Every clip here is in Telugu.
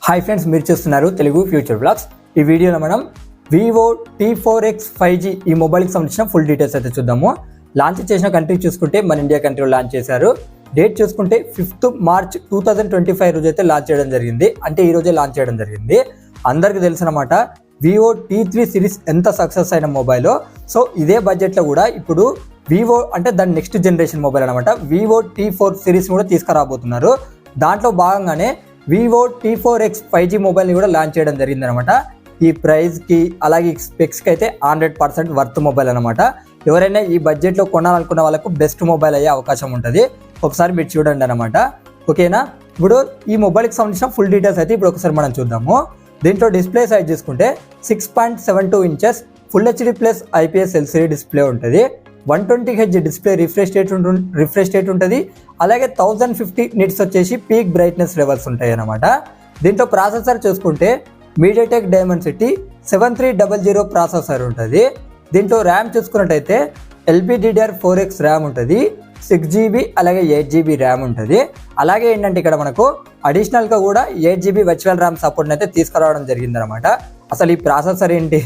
హాయ్ ఫ్రెండ్స్, మీరు చూస్తున్నారు తెలుగు ఫ్యూచర్ బ్లాగ్స్. ఈ వీడియోలో మనం వివో T4X 5G ఈ మొబైల్కి సంబంధించిన ఫుల్ డీటెయిల్స్ అయితే చూద్దాము. లాంచ్ చేసిన కంట్రీ చూసుకుంటే మన ఇండియా కంట్రీలో లాంచ్ చేశారు. డేట్ చూసుకుంటే 5th March 2025 రోజు అయితే లాంచ్ చేయడం జరిగింది. అంటే ఈ రోజే లాంచ్ చేయడం జరిగింది. అందరికీ తెలుసనమాట వివో T3 సిరీస్ ఎంత సక్సెస్ అయిన మొబైలో. సో ఇదే బడ్జెట్లో కూడా ఇప్పుడు వివో అంటే దాని నెక్స్ట్ జనరేషన్ మొబైల్ అనమాట వివో T4 సిరీస్ కూడా తీసుకురాబోతున్నారు. దాంట్లో భాగంగానే వివో T4X 5G మొబైల్ని కూడా లాంచ్ చేయడం జరిగింది అనమాట. ఈ ప్రైస్కి అలాగే స్పెక్స్కి అయితే 100% వర్త్ మొబైల్ అనమాట. ఎవరైనా ఈ బడ్జెట్లో కొనాలనుకున్న వాళ్ళకు బెస్ట్ మొబైల్ అయ్యే అవకాశం ఉంటుంది. ఒకసారి మీరు చూడండి అనమాట. ఓకేనా, ఇప్పుడు ఈ మొబైల్కి సంబంధించిన ఫుల్ డీటెయిల్స్ అయితే ఇప్పుడు ఒకసారి మనం చూద్దాము. దీంట్లో డిస్ప్లే సైజ్ చూసుకుంటే 6.72 inches full HD plus IPS LCD display ఉంటుంది. 120Hz డిస్ప్లే రిఫ్రెష్ రేట్ ఉంటుంది. అలాగే 1050 నిట్స్ వచ్చేసి పీక్ బ్రైట్నెస్ లెవెల్స్ ఉంటాయి అన్నమాట. దీంట్లో ప్రాసెసర్ చూసుకుంటే MediaTek Dimensity 7300 ప్రాసెసర్ ఉంటుంది. దీంట్లో ర్యామ్ చూసుకున్నట్టయితే LPDDR4X ర్యామ్ ఉంటుంది. 6GB అలాగే 8GB ర్యామ్ ఉంటుంది. అలాగే ఏంటంటే ఇక్కడ మనకు అడిషనల్గా కూడా 8GB వర్చువల్ ర్యామ్ సపోర్ట్ని అయితే తీసుకురావడం జరిగిందనమాట. అసలు ఈ ప్రాసెసర్ ఏంటి,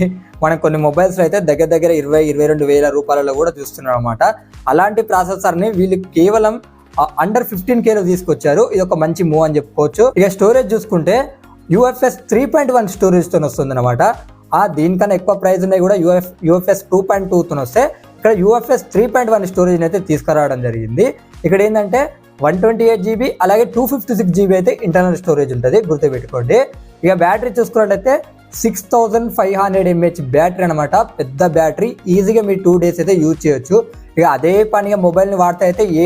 మనం కొన్ని మొబైల్స్లో అయితే దగ్గర 20-22 వేల రూపాయలలో కూడా చూస్తున్నాం అనమాట. అలాంటి ప్రాసెసర్ని వీళ్ళు కేవలం అండర్ 15Kలో తీసుకొచ్చారు. ఇది ఒక మంచి మూవ్ అని చెప్పుకోవచ్చు. ఇక స్టోరేజ్ చూసుకుంటే UFS 3.1 స్టోరేజ్తో వస్తుంది అనమాట. దీనికన్నా ఎక్కువ ప్రైస్ ఉన్నాయి కూడా UFS 2.2తో వస్తే ఇక్కడ UFS 3.1 స్టోరేజ్ అయితే తీసుకురావడం జరిగింది. ఇక్కడ ఏంటంటే 128GB అలాగే 256GB అయితే ఇంటర్నల్ స్టోరేజ్ ఉంటుంది, గుర్తుపెట్టుకోండి. ఇక బ్యాటరీ చూసుకున్నట్లయితే 6500 mAh బ్యాటరీ అనమాట. పెద్ద బ్యాటరీ, ఈజీగా మీరు 2 days అయితే యూజ్ చేయొచ్చు. ఇక అదే పనిగా మొబైల్ని వాడితే అయితే ఏ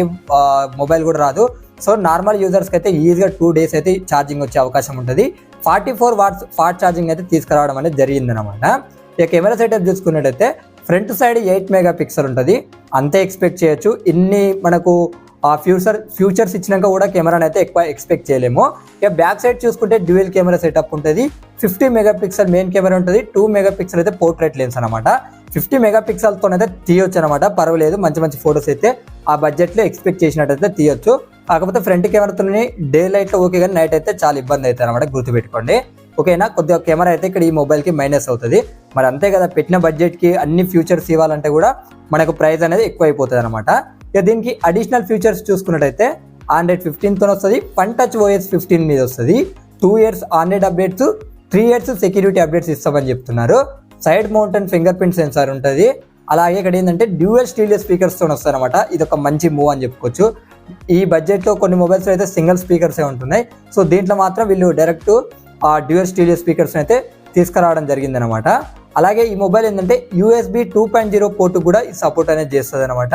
మొబైల్ కూడా రాదు. సో నార్మల్ యూజర్స్కి అయితే ఈజీగా 2 days అయితే ఛార్జింగ్ వచ్చే అవకాశం ఉంటుంది. 44 watts ఫాస్ట్ ఛార్జింగ్ అయితే తీసుకురావడం అనేది జరిగిందనమాట. ఇక కెమెరా సెటప్ చూసుకున్నట్టయితే ఫ్రంట్ సైడ్ 8 MP ఉంటుంది. అంతే ఎక్స్పెక్ట్ చేయొచ్చు. ఇన్ని మనకు ఫ్యూచర్స్ ఇచ్చినాక కూడా కెమెరాని అయితే ఎక్కువ ఎక్స్పెక్ట్ చేయలేము. ఇక బ్యాక్ సైడ్ చూసుకుంటే డ్యూయల్ కెమెరా సెటప్ ఉంటుంది. 50 MP మెయిన్ కెమెరా ఉంటుంది. 2 MP అయితే పోర్ట్రేట్ లెన్స్ అనమాట. 50 MP అయితే తీయొచ్చు అనమాట. పర్వాలేదు, మంచి ఫొటోస్ అయితే ఆ బడ్జెట్లో ఎక్స్పెక్ట్ చేసినట్టయితే తీయొచ్చు. కాకపోతే ఫ్రంట్ కెమెరాతో డే లైట్లో ఓకే, కానీ నైట్ అయితే చాలా ఇబ్బంది అవుతుంది అనమాట, గుర్తుపెట్టుకోండి. ఓకేనా, కొద్దిగా కెమెరా అయితే ఇక్కడ ఈ మొబైల్కి మైనస్ అవుతుంది. మరి అంతే కదా, పెట్టిన బడ్జెట్కి అన్ని ఫ్యూచర్స్ ఇవ్వాలంటే కూడా మనకు ప్రైస్ అనేది ఎక్కువ అయిపోతుంది అనమాట. ఇక దీనికి అడిషనల్ ఫీచర్స్ చూసుకున్నట్టయితే Android 15తో వస్తుంది. Fun Touch OS 15 మీద వస్తుంది. 2 years Android updates, 3 years security updates ఇస్తామని చెప్తున్నారు. Side mountain finger print censor ఉంటుంది. అలాగే ఇక్కడ ఏంటంటే డ్యూయల్ స్టీరియో స్పీకర్స్తో వస్తాయి అనమాట. ఇది ఒక మంచి మూవ్ అని చెప్పుకోవచ్చు. ఈ బడ్జెట్లో కొన్ని మొబైల్స్లో అయితే సింగిల్ స్పీకర్సే ఉంటున్నాయి. సో దీంట్లో మాత్రం వీళ్ళు డైరెక్ట్ డ్యూయల్ స్టీరియో స్పీకర్స్ అయితే తీసుకురావడం జరిగిందనమాట. అలాగే ఈ మొబైల్ ఏంటంటే USB 2.0 పోర్టు కూడా సపోర్ట్ అనేది చేస్తుంది అనమాట.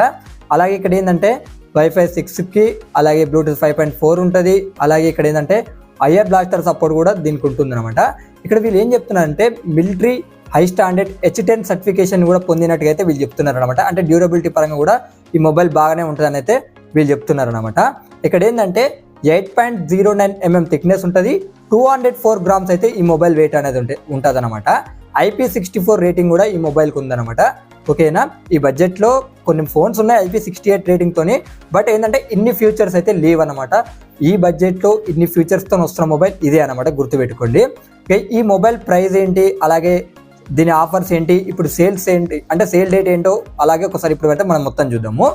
అలాగే ఇక్కడ ఏంటంటే Wi-Fi 6కి అలాగే Bluetooth 5.4 ఉంటుంది. అలాగే ఇక్కడ ఏంటంటే IR బ్లాస్టర్ సపోర్ట్ కూడా దీనికి ఉంటుంది అనమాట. ఇక్కడ వీళ్ళు ఏం చెప్తున్నారంటే military high standard H10 certification కూడా పొందినట్టుగా అయితే వీళ్ళు చెప్తున్నారు అనమాట. అంటే డ్యూరబిలిటీ పరంగా కూడా ఈ మొబైల్ బాగానే ఉంటుందని అయితే వీళ్ళు చెప్తున్నారు అనమాట. ఇక్కడ ఏంటంటే 8.09 mm థిక్నెస్ ఉంటుంది. 204 grams అయితే ఈ మొబైల్ వెయిట్ అనేది ఉంటుంది అనమాట. IP64 రేటింగ్ కూడా ఈ మొబైల్కి ఉందన్నమాట. ఓకేనా, ఈ బడ్జెట్లో కొన్ని ఫోన్స్ ఉన్నాయి IP68 రేటింగ్తోని, బట్ ఏంటంటే ఇన్ని ఫ్యూచర్స్ అయితే లేవు అనమాట. ఈ బడ్జెట్లో ఇన్ని ఫ్యూచర్స్తో వస్తున్న మొబైల్ ఇదే అనమాట, గుర్తుపెట్టుకోండి. ఈ మొబైల్ ప్రైస్ ఏంటి, అలాగే దీని ఆఫర్స్ ఏంటి, ఇప్పుడు సేల్స్ ఏంటి, అంటే సేల్ డేట్ ఏంటో అలాగే ఒకసారి ఇప్పుడు అయితే మనం మొత్తం చూద్దాము.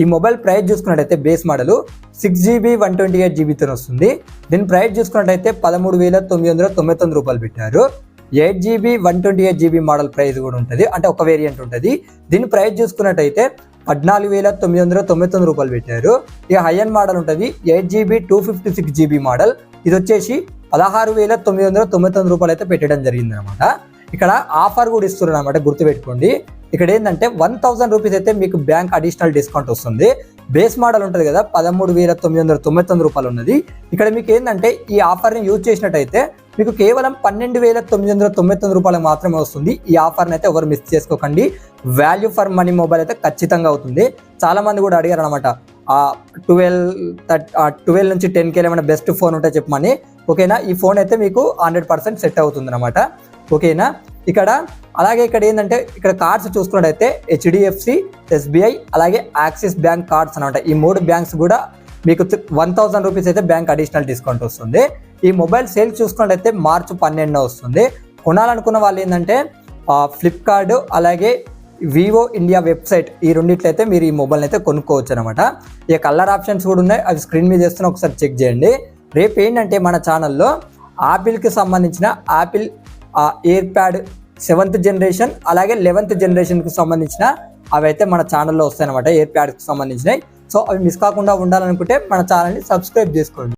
ఈ మొబైల్ ప్రైస్ చూసుకున్నట్టయితే బేస్ మోడల్ 6GB 128GBతో వస్తుంది. దీని ప్రైస్ చూసుకున్నట్టయితే 13,999 రూపాయలు పెట్టారు. 8GB 128GB మోడల్ ప్రైస్ కూడా ఉంటుంది, అంటే ఒక వేరియంట్ ఉంటుంది. దీని ప్రైస్ చూసుకున్నట్టయితే 14,999 రూపాయలు పెట్టారు. ఇక హై అండ్ మోడల్ ఉంటుంది 8GB 256GB మోడల్. ఇది వచ్చేసి 16,999 రూపాయలు అయితే పెట్టడం జరిగింది అనమాట. ఇక్కడ ఆఫర్ కూడా ఇస్తున్నారు అనమాట, గుర్తుపెట్టుకోండి. ఇక్కడ ఏంటంటే 1000 రూపీస్ అయితే మీకు బ్యాంక్ అడిషనల్ డిస్కౌంట్ వస్తుంది. బేస్ మోడల్ ఉంటుంది కదా 13,999 రూపాయలు ఉన్నది. ఇక్కడ మీకు ఏంటంటే ఈ ఆఫర్ని యూజ్ చేసినట్టయితే మీకు కేవలం 12,999 రూపాయలు మాత్రమే వస్తుంది. ఈ ఆఫర్ని అయితే ఎవరు మిస్ చేసుకోకండి. వాల్యూ ఫర్ మనీ మొబైల్ అయితే ఖచ్చితంగా అవుతుంది. చాలా మంది కూడా అడిగారు అనమాట 12 నుంచి 10K ఏమైనా బెస్ట్ ఫోన్ ఉంటే చెప్పమని. ఓకేనా, ఈ ఫోన్ అయితే మీకు 100% సెట్ అవుతుంది అనమాట. ఓకేనా, అలాగే ఇక్కడ ఏంటంటే ఇక్కడ కార్డ్స్ చూసుకున్నట్టయితే HDFC, SBI అలాగే యాక్సిస్ బ్యాంక్ కార్డ్స్ అనమాట. ఈ 3 బ్యాంక్స్ కూడా మీకు 1000 రూపీస్ అయితే బ్యాంక్ అడిషనల్ డిస్కౌంట్ వస్తుంది. ఈ మొబైల్ సేల్ చూసుకున్నట్లయితే మార్చి 12న వస్తుంది. కొనాలనుకున్న వాళ్ళు ఏంటంటే ఫ్లిప్కార్ట్ అలాగే వివో ఇండియా వెబ్సైట్ ఈ రెండిట్లయితే మీరు ఈ మొబైల్ అయితే కొనుక్కోవచ్చు అనమాట. ఇక కలర్ ఆప్షన్స్ కూడా ఉన్నాయి, అవి స్క్రీన్ మీద చేస్తున్నా ఒకసారి చెక్ చేయండి. రేపు ఏంటంటే మన ఛానల్లో యాపిల్కి సంబంధించిన Apple air pad 7th generation అలాగే 11th జనరేషన్కి సంబంధించిన అవి అయితే మన ఛానల్లో వస్తాయి అనమాట, ఎయిర్ ప్యాడ్కి సంబంధించినవి. సో అవి మిస్ కాకుండా ఉండాలనుకుంటే మన ఛానల్ని సబ్స్క్రైబ్ చేసుకోండి.